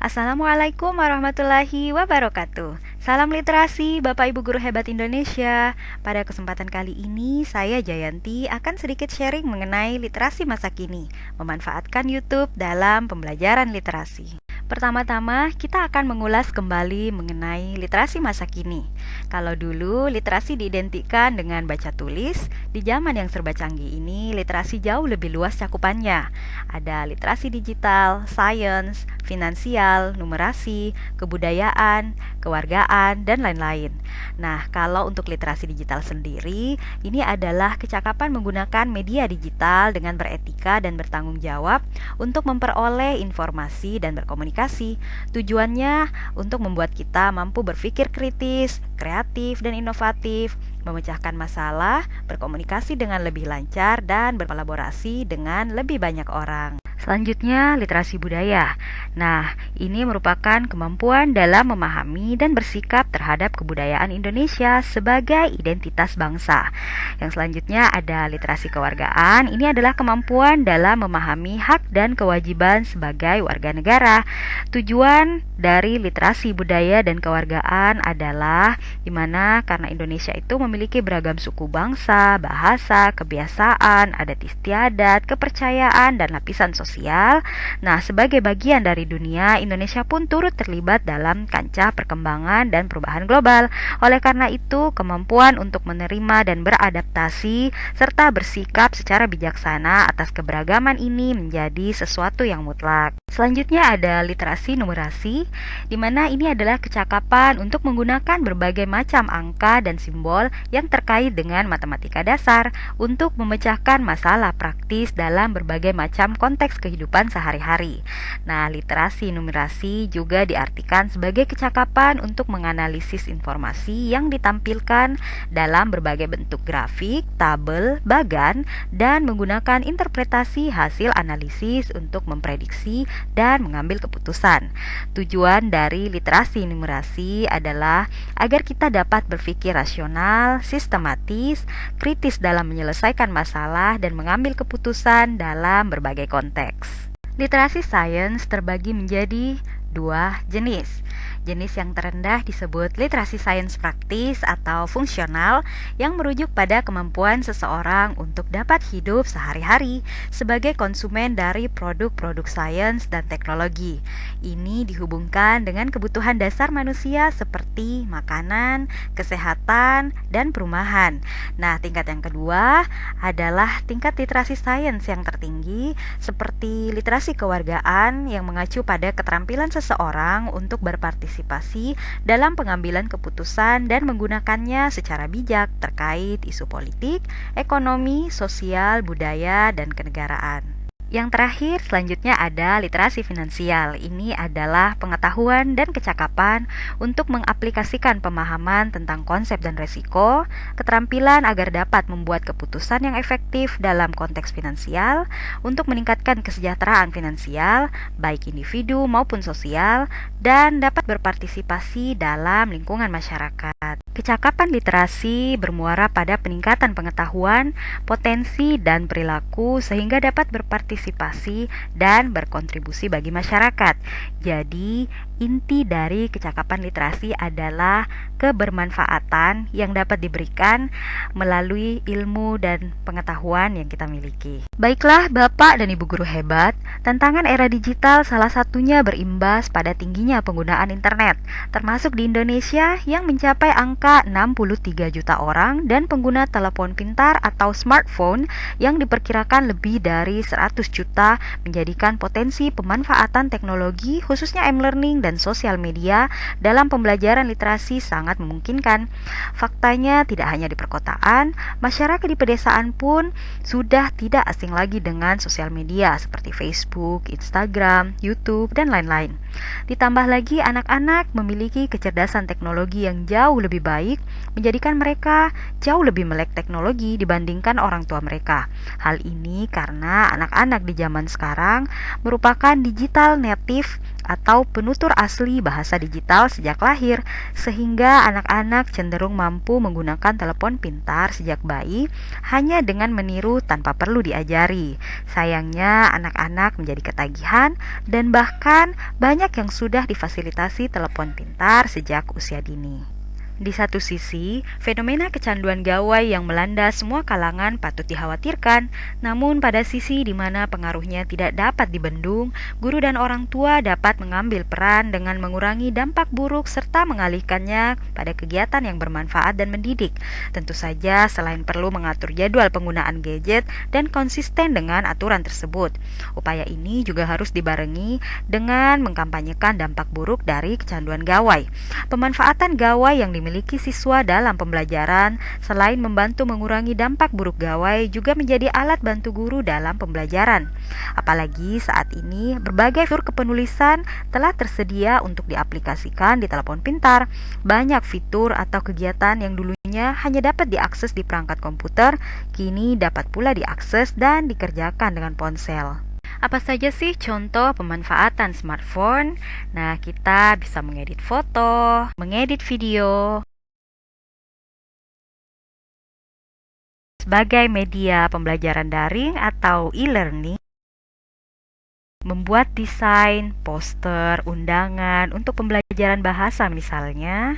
Assalamualaikum warahmatullahi wabarakatuh. Salam literasi Bapak Ibu Guru Hebat Indonesia. Pada kesempatan kali ini saya Jayanti akan sedikit sharing mengenai literasi masa kini, memanfaatkan YouTube dalam pembelajaran literasi. Pertama-tama, kita akan mengulas kembali mengenai literasi masa kini. Kalau dulu literasi diidentikan dengan baca tulis, di zaman yang serba canggih ini literasi jauh lebih luas cakupannya. Ada literasi digital, sains, finansial, numerasi, kebudayaan, kewargaan, dan lain-lain. Nah, kalau untuk literasi digital sendiri, ini adalah kecakapan menggunakan media digital dengan beretika dan bertanggung jawab untuk memperoleh informasi dan berkomunikasi. Tujuannya untuk membuat kita mampu berpikir kritis, kreatif, dan inovatif, memecahkan masalah, berkomunikasi dengan lebih lancar, dan berkolaborasi dengan lebih banyak orang. Selanjutnya, literasi budaya. Nah, ini merupakan kemampuan dalam memahami dan bersikap terhadap kebudayaan Indonesia sebagai identitas bangsa. Yang selanjutnya ada literasi kewargaan. Ini adalah kemampuan dalam memahami hak dan kewajiban sebagai warga negara. Tujuan dari literasi budaya dan kewargaan adalah dimana karena Indonesia itu memiliki beragam suku bangsa, bahasa, kebiasaan, adat istiadat, kepercayaan, dan lapisan sosial. Nah, sebagai bagian dari dunia, Indonesia pun turut terlibat dalam kancah perkembangan dan perubahan global. Oleh karena itu, kemampuan untuk menerima dan beradaptasi serta bersikap secara bijaksana atas keberagaman ini menjadi sesuatu yang mutlak. Selanjutnya ada literasi numerasi, di mana ini adalah kecakapan untuk menggunakan berbagai macam angka dan simbol yang terkait dengan matematika dasar untuk memecahkan masalah praktis dalam berbagai macam konteks kehidupan sehari-hari. Nah, literasi numerasi juga diartikan sebagai kecakapan untuk menganalisis informasi yang ditampilkan dalam berbagai bentuk grafik, tabel, bagan, dan menggunakan interpretasi hasil analisis untuk memprediksi dan mengambil keputusan. Tujuan dari literasi numerasi adalah agar kita dapat berpikir rasional, sistematis, kritis dalam menyelesaikan masalah dan mengambil keputusan dalam berbagai konteks. Literasi sains terbagi menjadi dua jenis. Jenis yang terendah disebut literasi sains praktis atau fungsional yang merujuk pada kemampuan seseorang untuk dapat hidup sehari-hari sebagai konsumen dari produk-produk sains dan teknologi. Ini dihubungkan dengan kebutuhan dasar manusia seperti makanan, kesehatan, dan perumahan. Nah, tingkat yang kedua adalah tingkat literasi sains yang tertinggi seperti literasi kewargaan yang mengacu pada keterampilan seseorang untuk berpartisipasi dalam pengambilan keputusan dan menggunakannya secara bijak terkait isu politik, ekonomi, sosial, budaya, dan kenegaraan. Yang terakhir, selanjutnya ada literasi finansial. Ini adalah pengetahuan dan kecakapan untuk mengaplikasikan pemahaman tentang konsep dan resiko, keterampilan agar dapat membuat keputusan yang efektif dalam konteks finansial, untuk meningkatkan kesejahteraan finansial, baik individu maupun sosial, dan dapat berpartisipasi dalam lingkungan masyarakat. Kecakapan literasi bermuara pada peningkatan pengetahuan, potensi, dan perilaku sehingga dapat berpartisipasi dan berkontribusi bagi masyarakat. Jadi, inti dari kecakapan literasi adalah kebermanfaatan yang dapat diberikan melalui ilmu dan pengetahuan yang kita miliki. Baiklah Bapak dan Ibu Guru Hebat, tantangan era digital salah satunya berimbas pada tingginya penggunaan internet, termasuk di Indonesia yang mencapai angka 63 juta orang dan pengguna telepon pintar atau smartphone yang diperkirakan lebih dari 100 juta, menjadikan potensi pemanfaatan teknologi khususnya e-learning dan sosial media dalam pembelajaran literasi sangat memungkinkan. Faktanya tidak hanya di perkotaan, masyarakat di pedesaan pun sudah tidak asing lagi dengan sosial media seperti Facebook, Instagram, YouTube, dan lain-lain. Ditambah lagi anak-anak memiliki kecerdasan teknologi yang jauh lebih baik, menjadikan mereka jauh lebih melek teknologi dibandingkan orang tua mereka. Hal ini karena anak-anak di zaman sekarang merupakan digital native atau penutur asli bahasa digital sejak lahir, sehingga anak-anak cenderung mampu menggunakan telepon pintar sejak bayi hanya dengan meniru tanpa perlu diajari. Sayangnya anak-anak menjadi ketagihan dan bahkan banyak banyak yang sudah difasilitasi telepon pintar sejak usia dini. Di satu sisi, fenomena kecanduan gawai yang melanda semua kalangan patut dikhawatirkan, namun pada sisi di mana pengaruhnya tidak dapat dibendung, guru dan orang tua dapat mengambil peran dengan mengurangi dampak buruk serta mengalihkannya pada kegiatan yang bermanfaat dan mendidik. Tentu saja, selain perlu mengatur jadwal penggunaan gadget dan konsisten dengan aturan tersebut, upaya ini juga harus dibarengi dengan mengkampanyekan dampak buruk dari kecanduan gawai. Pemanfaatan gawai yang dimiliki siswa dalam pembelajaran selain membantu mengurangi dampak buruk gawai juga menjadi alat bantu guru dalam pembelajaran. Apalagi saat ini berbagai fitur kepenulisan telah tersedia untuk diaplikasikan di telepon pintar. Banyak fitur atau kegiatan yang dulunya hanya dapat diakses di perangkat komputer, kini dapat pula diakses dan dikerjakan dengan ponsel. Apa saja sih contoh pemanfaatan smartphone? Nah, kita bisa mengedit foto, mengedit video, sebagai media pembelajaran daring atau e-learning, membuat desain, poster, undangan untuk pembelajaran bahasa misalnya,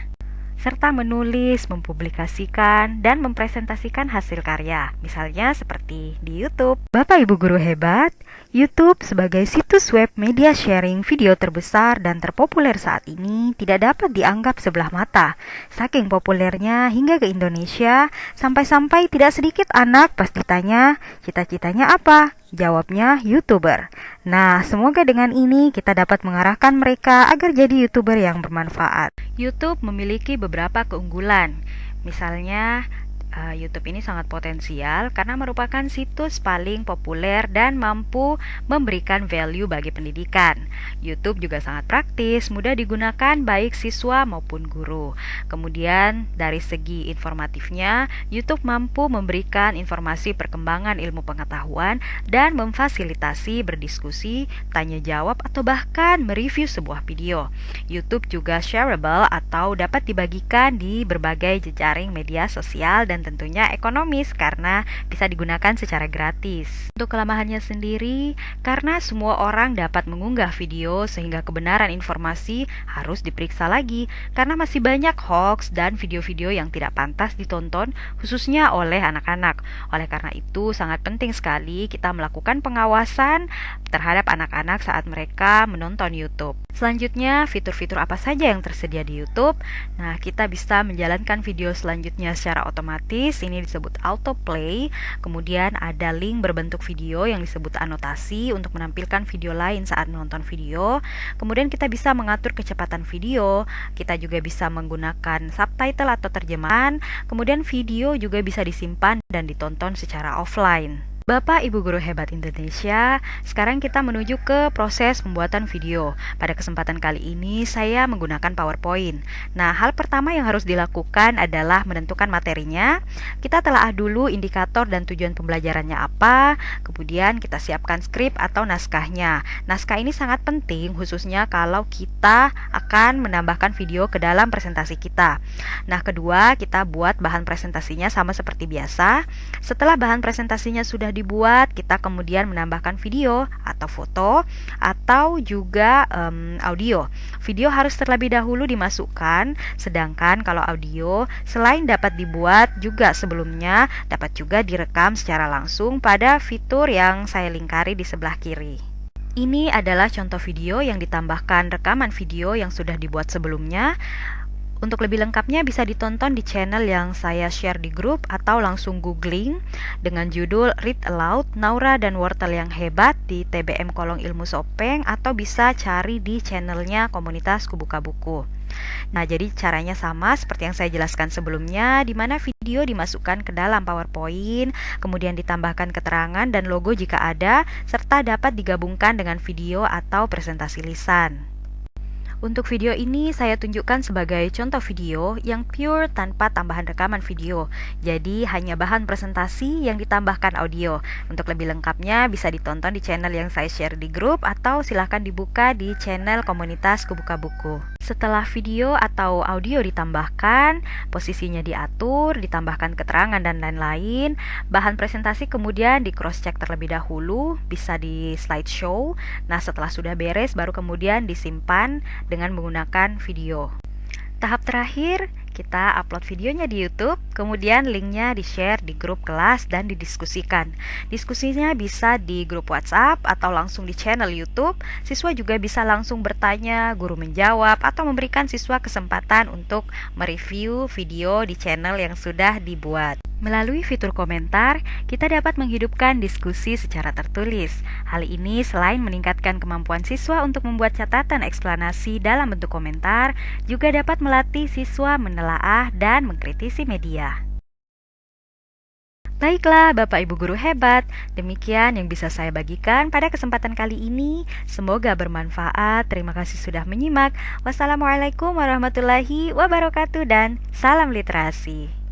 serta menulis, mempublikasikan, dan mempresentasikan hasil karya, misalnya seperti di YouTube. Bapak Ibu guru hebat, YouTube sebagai situs web media sharing video terbesar dan terpopuler saat ini tidak dapat dianggap sebelah mata. Saking populernya hingga ke Indonesia, sampai-sampai tidak sedikit anak pas ditanya, cita-citanya apa? Jawabnya YouTuber. Nah, semoga dengan ini kita dapat mengarahkan mereka agar jadi YouTuber yang bermanfaat. YouTube memiliki beberapa keunggulan. Misalnya, YouTube ini sangat potensial karena merupakan situs paling populer dan mampu memberikan value bagi pendidikan. YouTube juga sangat praktis, mudah digunakan baik siswa maupun guru. Kemudian dari segi informatifnya, YouTube mampu memberikan informasi perkembangan ilmu pengetahuan dan memfasilitasi berdiskusi, tanya jawab atau bahkan mereview sebuah video. YouTube juga shareable atau dapat dibagikan di berbagai jejaring media sosial dan tentunya ekonomis karena bisa digunakan secara gratis. Untuk kelemahannya sendiri, karena semua orang dapat mengunggah video sehingga kebenaran informasi harus diperiksa lagi karena masih banyak hoax dan video-video yang tidak pantas ditonton khususnya oleh anak-anak. Oleh karena itu sangat penting sekali kita melakukan pengawasan terhadap anak-anak saat mereka menonton YouTube. Selanjutnya, fitur-fitur apa saja yang tersedia di YouTube? Nah, kita bisa menjalankan video selanjutnya secara otomatis, ini disebut autoplay. Kemudian ada link berbentuk video yang disebut anotasi untuk menampilkan video lain saat menonton video. Kemudian kita bisa mengatur kecepatan video, kita juga bisa menggunakan subtitle atau terjemahan. Kemudian video juga bisa disimpan dan ditonton secara offline. Bapak Ibu guru hebat Indonesia, sekarang kita menuju ke proses pembuatan video. Pada kesempatan kali ini saya menggunakan PowerPoint. Nah, hal pertama yang harus dilakukan adalah menentukan materinya. Kita telaah dulu indikator dan tujuan pembelajarannya apa, kemudian kita siapkan skrip atau naskahnya. Naskah ini sangat penting khususnya kalau kita akan menambahkan video ke dalam presentasi kita. Nah, kedua, kita buat bahan presentasinya sama seperti biasa. Setelah bahan presentasinya sudah dibuat, kita kemudian menambahkan video atau foto atau juga audio. Video harus terlebih dahulu dimasukkan, sedangkan kalau audio selain dapat dibuat juga sebelumnya dapat juga direkam secara langsung pada fitur yang saya lingkari di sebelah kiri. Ini adalah contoh video yang ditambahkan rekaman video yang sudah dibuat sebelumnya. Untuk lebih lengkapnya bisa ditonton di channel yang saya share di grup atau langsung googling dengan judul Read Aloud Naura dan Wortel yang Hebat di TBM Kolong Ilmu Sopeng atau bisa cari di channelnya Komunitas Kubuka Buku. Nah, jadi caranya sama seperti yang saya jelaskan sebelumnya, di mana video dimasukkan ke dalam PowerPoint, kemudian ditambahkan keterangan dan logo jika ada, serta dapat digabungkan dengan video atau presentasi lisan. Untuk video ini saya tunjukkan sebagai contoh video yang pure tanpa tambahan rekaman video. Jadi hanya bahan presentasi yang ditambahkan audio. Untuk lebih lengkapnya bisa ditonton di channel yang saya share di grup atau silahkan dibuka di channel Komunitas Kubuka Buku. Setelah video atau audio ditambahkan, posisinya diatur, ditambahkan keterangan dan lain-lain, bahan presentasi kemudian di cross check terlebih dahulu, bisa di slideshow. Nah, setelah sudah beres baru kemudian disimpan dengan menggunakan video. Tahap terakhir, kita upload videonya di YouTube, kemudian linknya di-share di grup kelas dan didiskusikan. Diskusinya bisa di grup WhatsApp atau langsung di channel YouTube. Siswa juga bisa langsung bertanya, guru menjawab, atau memberikan siswa kesempatan untuk mereview video di channel yang sudah dibuat. Melalui fitur komentar, kita dapat menghidupkan diskusi secara tertulis. Hal ini selain meningkatkan kemampuan siswa untuk membuat catatan eksplanasi dalam bentuk komentar, juga dapat melatih siswa menelaah dan mengkritisi media. Baiklah, Bapak Ibu guru hebat, demikian yang bisa saya bagikan pada kesempatan kali ini. Semoga bermanfaat. Terima kasih sudah menyimak. Wassalamualaikum warahmatullahi wabarakatuh dan salam literasi.